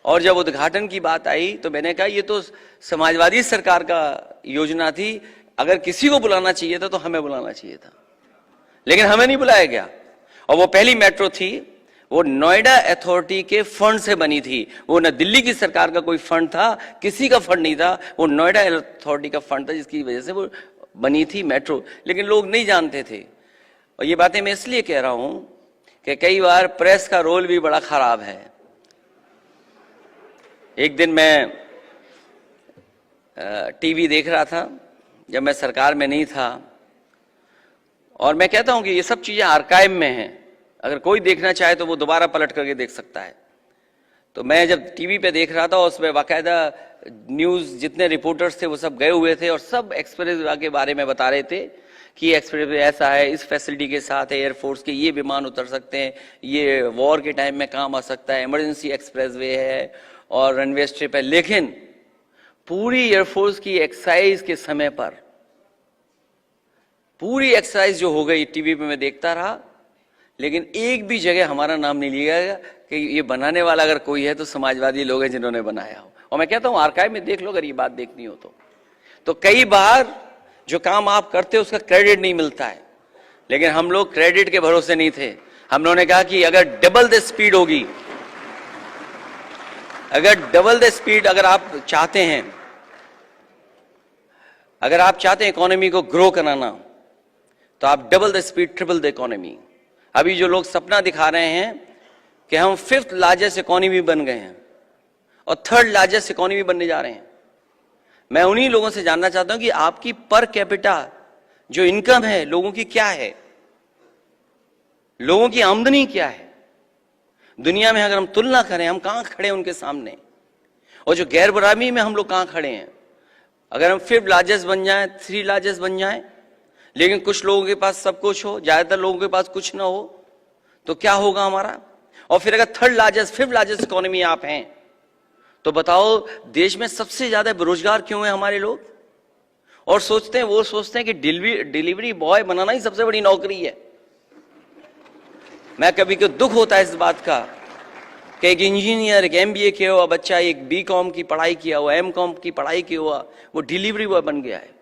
और जब उद्घाटन की बात आई तो मैंने कहा ये तो समाजवादी सरकार का योजना थी, अगर किसी को बुलाना चाहिए था तो हमें बुलाना चाहिए था, लेकिन हमें नहीं बुलाया गया। और वो पहली मेट्रो थी, वो नोएडा अथॉरिटी के फंड से बनी थी, वो न दिल्ली की सरकार का कोई फंड था, किसी का फंड नहीं था, वो नोएडा अथॉरिटी का फंड था, जिसकी वजह से वो बनी थी मेट्रो। लेकिन लोग नहीं जानते थे। और ये बातें मैं इसलिए कह रहा हूं कि कई बार प्रेस का रोल भी बड़ा खराब है। एक दिन मैं टीवी देख रहा था, जब मैं सरकार में नहीं था, और मैं कहता हूं कि ये सब चीजें आर्काइव में हैं, अगर कोई देखना चाहे तो वो दोबारा पलट करके देख सकता है। तो मैं जब टीवी पे देख रहा था, उसमें बाकायदा न्यूज जितने रिपोर्टर्स थे वो सब गए हुए थे और सब एक्सप्रेस वे के बारे में बता रहे थे कि एक्सप्रेस वे ऐसा है, इस फैसिलिटी के साथ है, एयरफोर्स के ये विमान उतर सकते हैं, ये वॉर के टाइम में काम आ सकता है, इमरजेंसी एक्सप्रेस वे है और रनवे स्ट्रिप है। लेकिन पूरी एयरफोर्स की एक्सरसाइज के समय पर पूरी एक्सरसाइज जो हो गई टीवी पे मैं देखता रहा, लेकिन एक भी जगह हमारा नाम नहीं लिया गया कि ये बनाने वाला अगर कोई है तो समाजवादी लोग हैं जिन्होंने बनाया हो। और मैं कहता हूं आर्काइव में देख लो अगर ये बात देखनी हो तो कई बार जो काम आप करते हो उसका क्रेडिट नहीं मिलता है, लेकिन हम लोग क्रेडिट के भरोसे नहीं थे। हम लोगों ने कहा कि अगर डबल द स्पीड होगी, अगर आप चाहते हैं, इकोनॉमी को ग्रो कराना, तो आप double the speed, triple the economy. अभी जो लोग सपना दिखा रहे हैं कि हम 5th लार्जेस्ट इकोनॉमी बन गए हैं और 3rd लार्जेस्ट इकोनॉमी बनने जा रहे हैं, मैं उन्हीं लोगों से जानना चाहता हूं कि आपकी पर कैपिटा जो इनकम है लोगों की क्या है, लोगों की आमदनी क्या है दुनिया में। अगर हम तुलना करें, हम कहां खड़े हैं उनके सामने, और जो गैर बराबरी में हम लोग कहां खड़े हैं। अगर हम 5th लार्जेस्ट बन जाएं, 3 लार्जेस्ट बन जाएं, लेकिन कुछ लोगों के पास सब कुछ हो, ज्यादातर लोगों के पास कुछ ना हो, तो क्या होगा हमारा। और फिर अगर 3rd largest, 5th largest economy आप हैं, तो बताओ देश में सबसे ज्यादा बेरोजगार क्यों है हमारे लोग। और सोचते हैं कि डिलीवरी बॉय बनाना ही सबसे बड़ी नौकरी है। मैं कभी को दुख होता है इस बात का कि एक इंजीनियर, एक MBA किया हुआ बच्चा, एक BCom की पढ़ाई किया हुआ, MCom की पढ़ाई किया हुआ, वो डिलीवरी बॉय बन गया है।